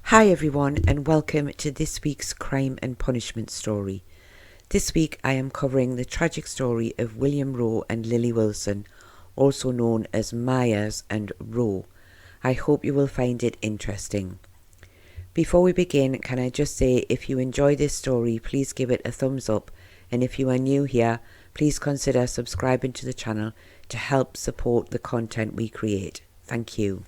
Hi everyone, and welcome to this week's Crime and Punishment story. This week I am covering the tragic story of William Roe and Lily Wilson, also known as Myers and Roe. I hope you will find it interesting. Before we begin, can I just say, if you enjoy this story, please give it a thumbs up, and if you are new here, please consider subscribing to the channel to help support the content we create. Thank you.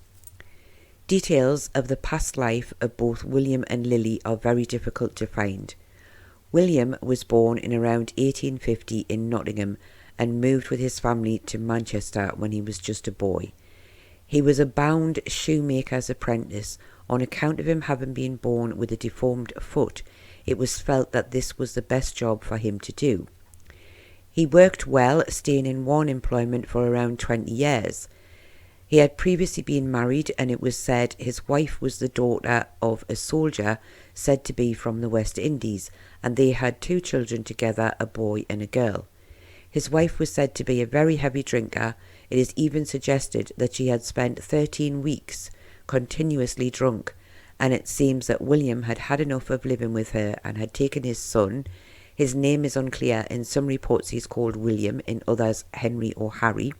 Details of the past life of both William and Lily are very difficult to find. William was born in around 1850 in Nottingham and moved with his family to Manchester when he was just a boy. He was a bound shoemaker's apprentice. On account of him having been born with a deformed foot, it was felt that this was the best job for him to do. He worked well, staying in one employment for around 20 years. He had previously been married, and it was said his wife was the daughter of a soldier said to be from the West Indies, and they had 2 children together, a boy and a girl. His wife was said to be a very heavy drinker. It is even suggested that she had spent 13 weeks continuously drunk, and it seems that William had had enough of living with her and had taken his son. His name is unclear. In some reports he's called William, in others Henry or Harry.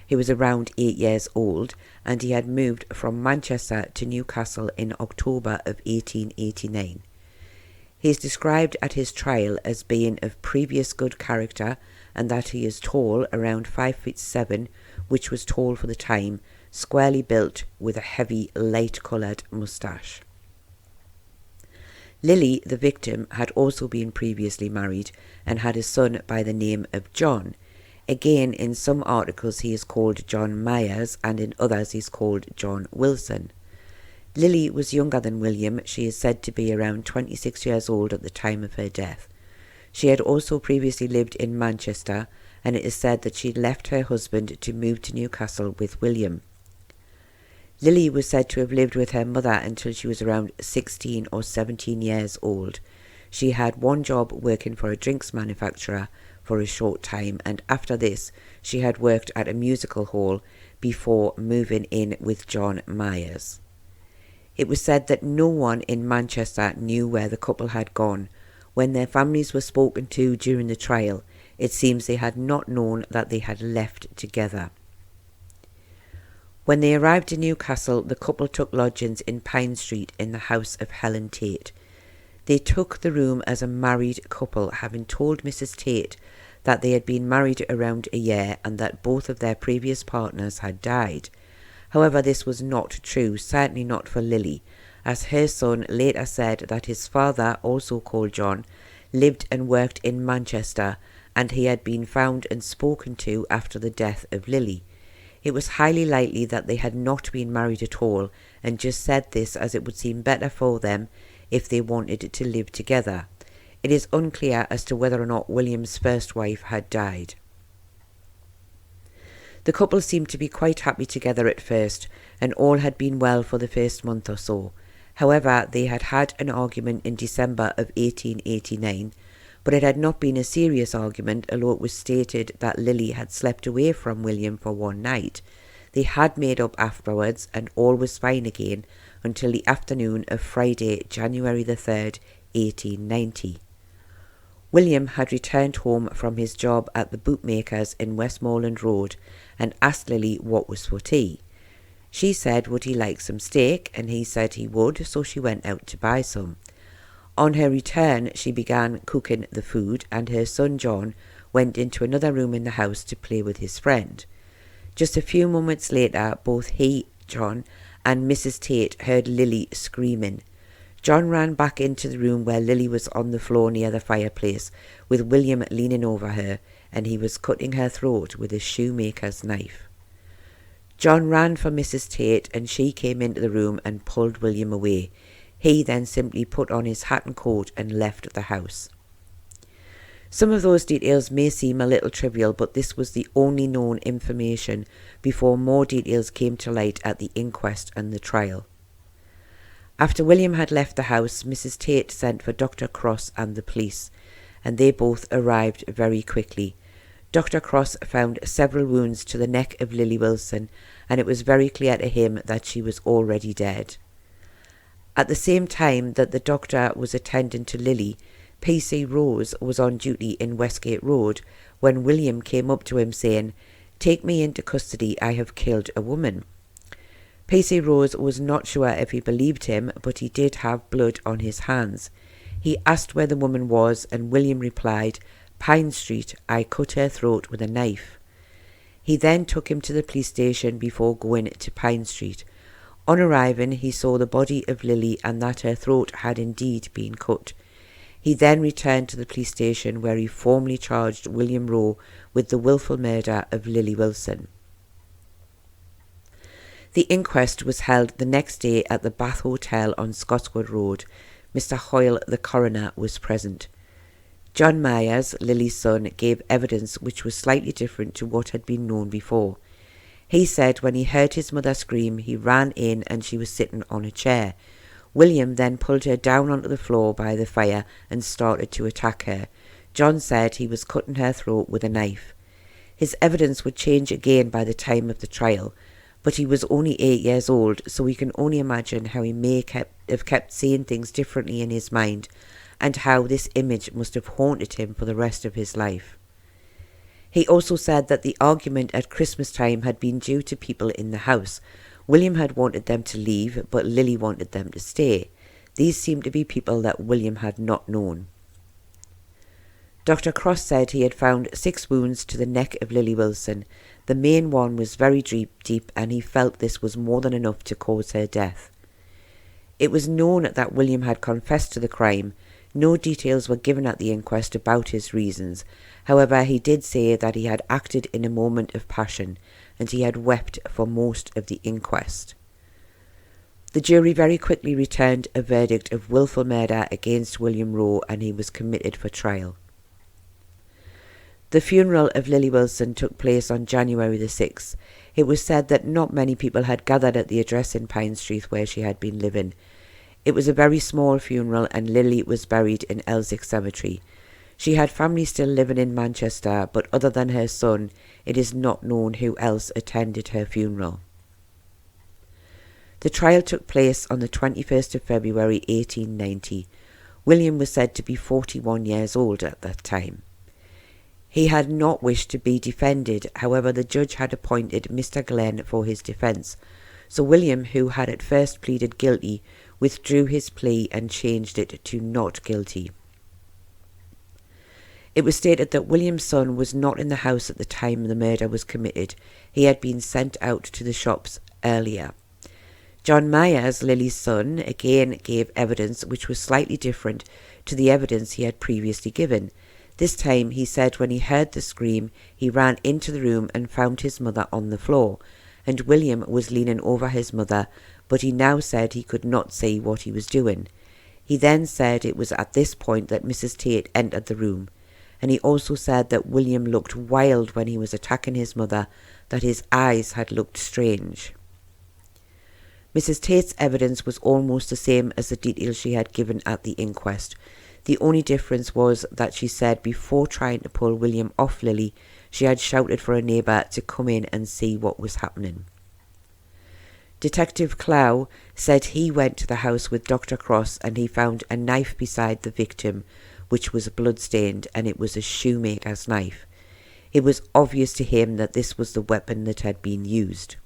He was around 8 years old, and he had moved from Manchester to Newcastle in October of 1889. He is described at his trial as being of previous good character, and that he is tall, around 5'7", which was tall for the time, squarely built, with a heavy light-coloured moustache. Lily, the victim, had also been previously married and had a son by the name of John. Again, in some articles he is called John Myers, and in others he is called John Wilson. Lily was younger than William. She is said to be around 26 years old at the time of her death. She had also previously lived in Manchester, and it is said that she had left her husband to move to Newcastle with William. Lily was said to have lived with her mother until she was around 16 or 17 years old. She had one job working for a drinks manufacturer for a short time, and after this she had worked at a musical hall before moving in with John Myers. It was said that no one in Manchester knew where the couple had gone. When their families were spoken to during the trial, it seems they had not known that they had left together. When they arrived in Newcastle, the couple took lodgings in Pine Street in the house of Helen Tate. They took the room as a married couple, having told Mrs. Tate that they had been married around a year and that both of their previous partners had died. However, this was not true, certainly not for Lily, as her son later said that his father, also called John, lived and worked in Manchester, and he had been found and spoken to after the death of Lily. It was highly likely that they had not been married at all, and just said this as it would seem better for them if they wanted to live together. It is unclear as to whether or not William's first wife had died. The couple seemed to be quite happy together at first, and all had been well for the first month or so. However, they had had an argument in December of 1889, but it had not been a serious argument, although it was stated that Lily had slept away from William for one night. They had made up afterwards, and all was fine again until the afternoon of Friday, January the 3rd, 1890. William had returned home from his job at the bootmaker's in Westmoreland Road and asked Lily what was for tea. She said would he like some steak, and he said he would, so she went out to buy some. On her return she began cooking the food, and her son John went into another room in the house to play with his friend. Just a few moments later, both he, John, and Mrs. Tate heard Lily screaming. John ran back into the room where Lily was on the floor near the fireplace, with William leaning over her, and he was cutting her throat with a shoemaker's knife. John ran for Mrs. Tate, and she came into the room and pulled William away. He then simply put on his hat and coat and left the house. Some of those details may seem a little trivial, but this was the only known information before more details came to light at the inquest and the trial. After William had left the house, Mrs. Tate sent for Dr. Cross and the police, and they both arrived very quickly. Dr. Cross found several wounds to the neck of Lily Wilson, and it was very clear to him that she was already dead. At the same time that the doctor was attending to Lily, PC Rose was on duty in Westgate Road when William came up to him saying, "Take me into custody, I have killed a woman." PC Rose was not sure if he believed him, but he did have blood on his hands. He asked where the woman was, and William replied, "Pine Street, I cut her throat with a knife." He then took him to the police station before going to Pine Street. On arriving, he saw the body of Lily and that her throat had indeed been cut. He then returned to the police station where he formally charged William Rowe with the willful murder of Lily Wilson. The inquest was held the next day at the Bath Hotel on Scotswood Road. Mr. Hoyle, the coroner, was present. John Myers, Lily's son, gave evidence which was slightly different to what had been known before. He said when he heard his mother scream, he ran in and she was sitting on a chair. William then pulled her down onto the floor by the fire and started to attack her. John said he was cutting her throat with a knife. His evidence would change again by the time of the trial, but he was only 8 years old, so we can only imagine how he may have kept seeing things differently in his mind, and how this image must have haunted him for the rest of his life. He also said that the argument at Christmas time had been due to people in the house. William had wanted them to leave, but Lily wanted them to stay. These seemed to be people that William had not known. Dr. Cross said he had found 6 wounds to the neck of Lily Wilson. The main one was very deep, and he felt this was more than enough to cause her death. It was known that William had confessed to the crime. No details were given at the inquest about his reasons. However, he did say that he had acted in a moment of passion, and he had wept for most of the inquest. The jury very quickly returned a verdict of willful murder against William Rowe, and he was committed for trial. The funeral of Lily Wilson took place on January the 6th. It was said that not many people had gathered at the address in Pine Street where she had been living. It was a very small funeral, and Lily was buried in Elsick Cemetery. She had family still living in Manchester, but other than her son, it is not known who else attended her funeral. The trial took place on the 21st of February 1890. William was said to be 41 years old at that time. He had not wished to be defended, however the judge had appointed Mr. Glenn for his defence, so William, who had at first pleaded guilty, withdrew his plea and changed it to not guilty. It was stated that William's son was not in the house at the time the murder was committed. He had been sent out to the shops earlier. John Myers, Lily's son, again gave evidence which was slightly different to the evidence he had previously given. This time he said when he heard the scream, he ran into the room and found his mother on the floor, and William was leaning over his mother, but he now said he could not see what he was doing. He then said it was at this point that Mrs. Tate entered the room, and he also said that William looked wild when he was attacking his mother, that his eyes had looked strange. Mrs. Tate's evidence was almost the same as the details she had given at the inquest. The only difference was that she said before trying to pull William off Lily, she had shouted for a neighbour to come in and see what was happening. Detective Clow said he went to the house with Dr. Cross and he found a knife beside the victim, which was blood-stained, and it was a shoemaker's knife. It was obvious to him that this was the weapon that had been used.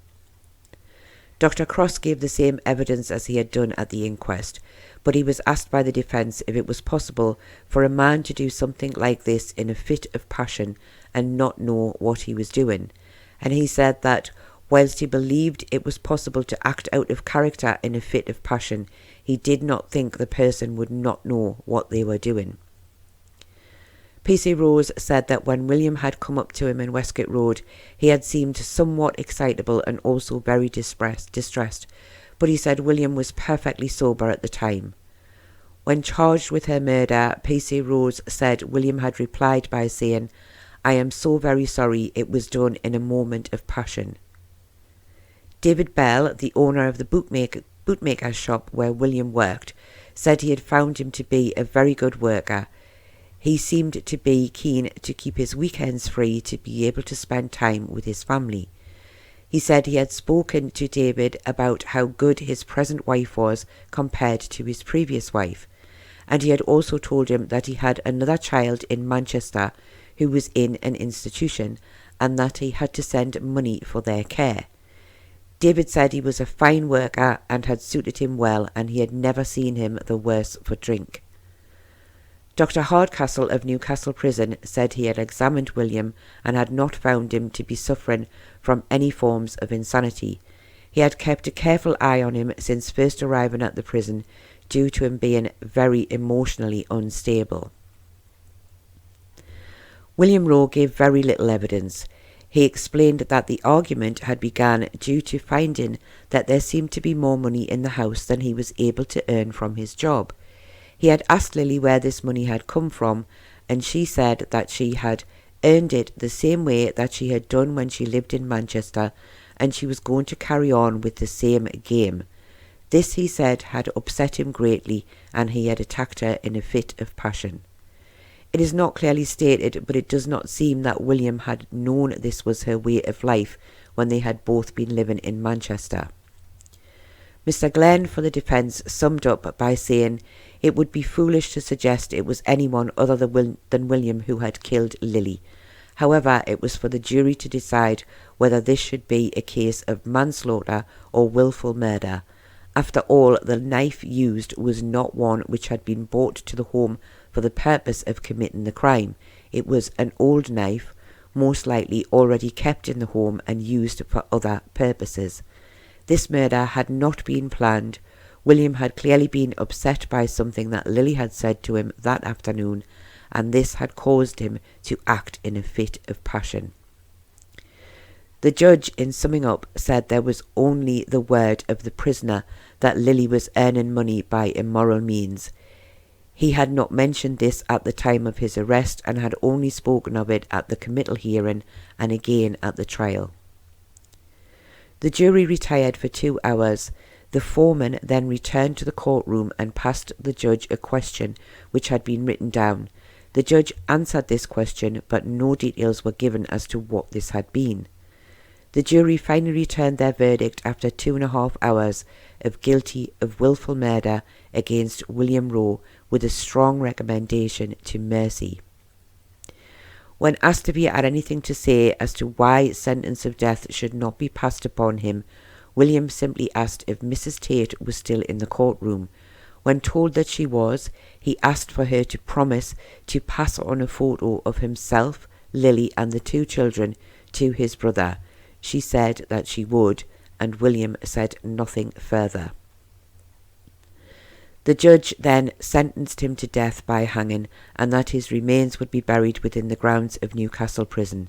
Dr. Cross gave the same evidence as he had done at the inquest, but he was asked by the defence if it was possible for a man to do something like this in a fit of passion and not know what he was doing, and he said that whilst he believed it was possible to act out of character in a fit of passion, he did not think the person would not know what they were doing. PC Rose said that when William had come up to him in Westgate Road, he had seemed somewhat excitable and also very distressed, but he said William was perfectly sober at the time. When charged with her murder, PC Rose said William had replied by saying, "I am so very sorry, it was done in a moment of passion." David Bell, the owner of the bootmaker shop where William worked, said he had found him to be a very good worker. He seemed to be keen to keep his weekends free to be able to spend time with his family. He said he had spoken to David about how good his present wife was compared to his previous wife, and he had also told him that he had another child in Manchester who was in an institution, and that he had to send money for their care. David said he was a fine worker and had suited him well, and he had never seen him the worse for drink. Dr. Hardcastle of Newcastle Prison said he had examined William and had not found him to be suffering from any forms of insanity. He had kept a careful eye on him since first arriving at the prison, due to him being very emotionally unstable. William Rowe gave very little evidence. He explained that the argument had begun due to finding that there seemed to be more money in the house than he was able to earn from his job. He had asked Lily where this money had come from, and she said that she had earned it the same way that she had done when she lived in Manchester, and she was going to carry on with the same game. This, he said, had upset him greatly, and he had attacked her in a fit of passion. It is not clearly stated, but it does not seem that William had known this was her way of life when they had both been living in Manchester. Mr. Glenn for the defence summed up by saying it would be foolish to suggest it was anyone other than William who had killed Lily. However, it was for the jury to decide whether this should be a case of manslaughter or willful murder. After all, the knife used was not one which had been brought to the home for the purpose of committing the crime. It was an old knife, most likely already kept in the home and used for other purposes. This murder had not been planned. William had clearly been upset by something that Lily had said to him that afternoon, and this had caused him to act in a fit of passion. The judge, in summing up, said there was only the word of the prisoner that Lily was earning money by immoral means. He had not mentioned this at the time of his arrest and had only spoken of it at the committal hearing and again at the trial. The jury retired for 2 hours. The foreman then returned to the courtroom and passed the judge a question which had been written down. The judge answered this question, but no details were given as to what this had been. The jury finally returned their verdict after 2.5 hours of guilty of willful murder against William Rowe, with a strong recommendation to mercy. When asked if he had anything to say as to why sentence of death should not be passed upon him, William simply asked if Mrs. Tate was still in the courtroom. When told that she was, he asked for her to promise to pass on a photo of himself, Lily and the 2 children to his brother. She said that she would, and William said nothing further. The judge then sentenced him to death by hanging, and that his remains would be buried within the grounds of Newcastle Prison.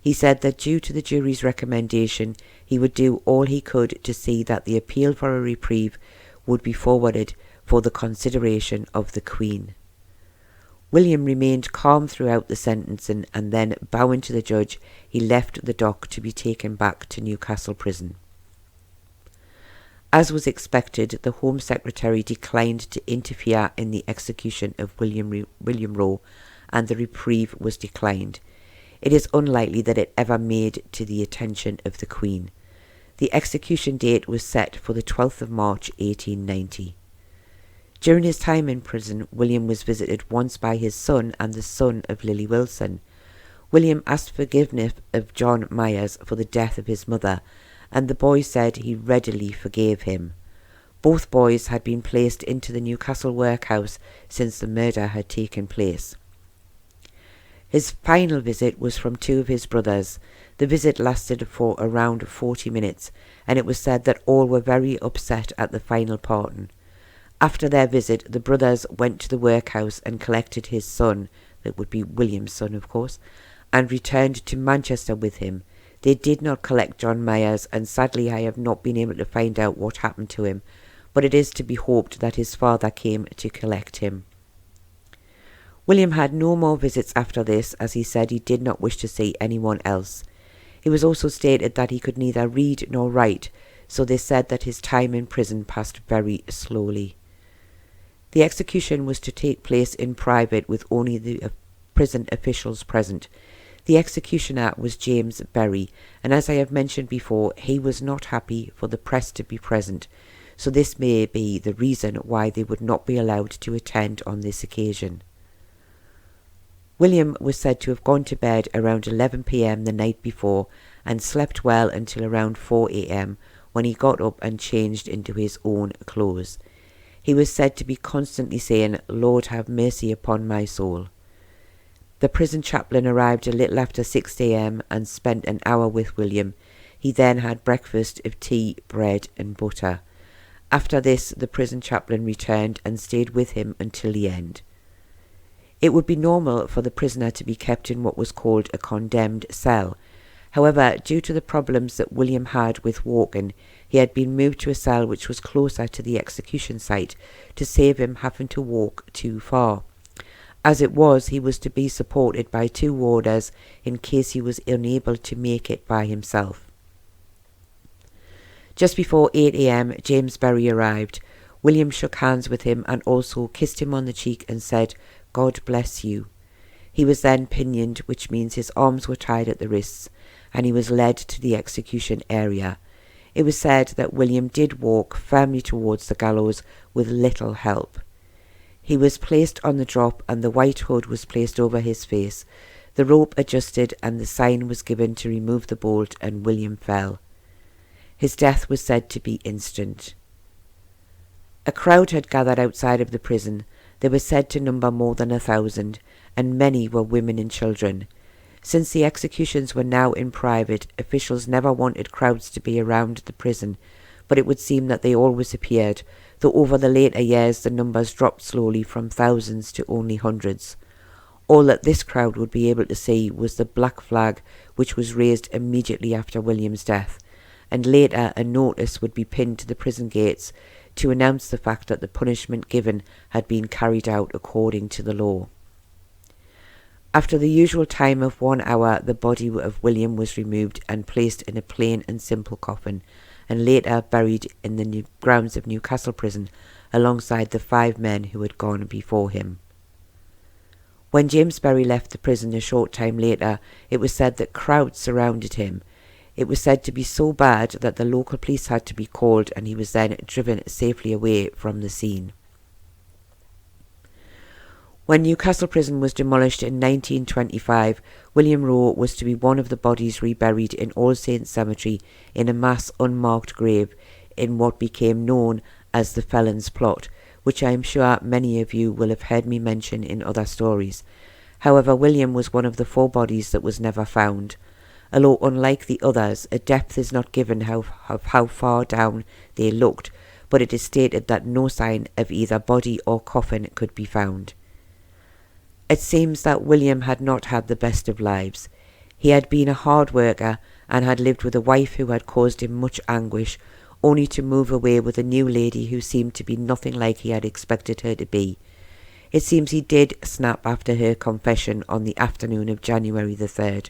He said that due to the jury's recommendation, he would do all he could to see that the appeal for a reprieve would be forwarded for the consideration of the Queen. William remained calm throughout the sentencing, and then, bowing to the judge, he left the dock to be taken back to Newcastle Prison. As was expected, the Home Secretary declined to interfere in the execution of William Rowe, and the reprieve was declined. It is unlikely that it ever made to the attention of the Queen. The execution date was set for the 12th of March 1890. During his time in prison, William was visited once by his son and the son of Lily Wilson. William asked forgiveness of John Myers for the death of his mother, and the boy said he readily forgave him. Both boys had been placed into the Newcastle workhouse since the murder had taken place. His final visit was from 2 of his brothers. The visit lasted for around 40 minutes, and it was said that all were very upset at the final parting. After their visit, the brothers went to the workhouse and collected his son, that would be William's son of course, and returned to Manchester with him. They did not collect John Myers, and sadly I have not been able to find out what happened to him, but it is to be hoped that his father came to collect him. William had no more visits after this, as he said he did not wish to see anyone else. It was also stated that he could neither read nor write, so they said that his time in prison passed very slowly. The execution was to take place in private with only the prison officials present. The executioner was James Berry, and as I have mentioned before, he was not happy for the press to be present, so this may be the reason why they would not be allowed to attend on this occasion. William was said to have gone to bed around 11 p.m. the night before and slept well until around 4 a.m. when he got up and changed into his own clothes. He was said to be constantly saying, "Lord, have mercy upon my soul." The prison chaplain arrived a little after 6 a.m. and spent an hour with William. He then had breakfast of tea, bread and butter. After this, the prison chaplain returned and stayed with him until the end. It would be normal for the prisoner to be kept in what was called a condemned cell. However, due to the problems that William had with walking, he had been moved to a cell which was closer to the execution site to save him having to walk too far. As it was, he was to be supported by 2 warders in case he was unable to make it by himself. Just before 8 a.m, James Berry arrived. William shook hands with him and also kissed him on the cheek and said, "God bless you." He was then pinioned, which means his arms were tied at the wrists, and he was led to the execution area. It was said that William did walk firmly towards the gallows with little help. He was placed on the drop and the white hood was placed over his face. The rope adjusted and the sign was given to remove the bolt, and William fell. His death was said to be instant. A crowd had gathered outside of the prison. They were said to number more than 1,000, and many were women and children. Since the executions were now in private, officials never wanted crowds to be around the prison, but it would seem that they always appeared, though over the later years the numbers dropped slowly from thousands to only hundreds. All that this crowd would be able to see was the black flag which was raised immediately after William's death, and later a notice would be pinned to the prison gates to announce the fact that the punishment given had been carried out according to the law. After the usual time of 1 hour, the body of William was removed and placed in a plain and simple coffin, and later buried in the grounds of Newcastle Prison alongside the 5 men who had gone before him. When James Berry left the prison a short time later, it was said that crowds surrounded him. It was said to be so bad that the local police had to be called, and he was then driven safely away from the scene. When Newcastle Prison was demolished in 1925, William Roe was to be one of the bodies reburied in All Saints Cemetery in a mass unmarked grave in what became known as the Felon's Plot, which I am sure many of you will have heard me mention in other stories. However, William was one of the 4 bodies that was never found. Although unlike the others, a depth is not given of how far down they looked, but it is stated that no sign of either body or coffin could be found. It seems that William had not had the best of lives. He had been a hard worker and had lived with a wife who had caused him much anguish, only to move away with a new lady who seemed to be nothing like he had expected her to be. It seems he did snap after her confession on the afternoon of January the 3rd,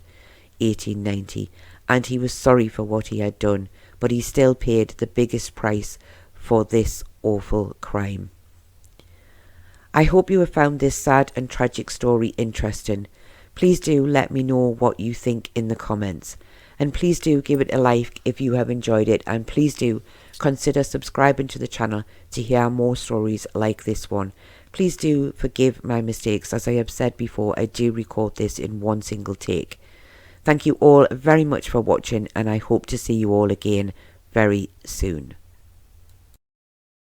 1890, and he was sorry for what he had done, but he still paid the biggest price for this awful crime. I hope you have found this sad and tragic story interesting. Please do let me know what you think in the comments, and please do give it a like if you have enjoyed it, and please do consider subscribing to the channel to hear more stories like this one. Please do forgive my mistakes. As I have said before, I do record this in one single take. Thank you all very much for watching, and I hope to see you all again very soon.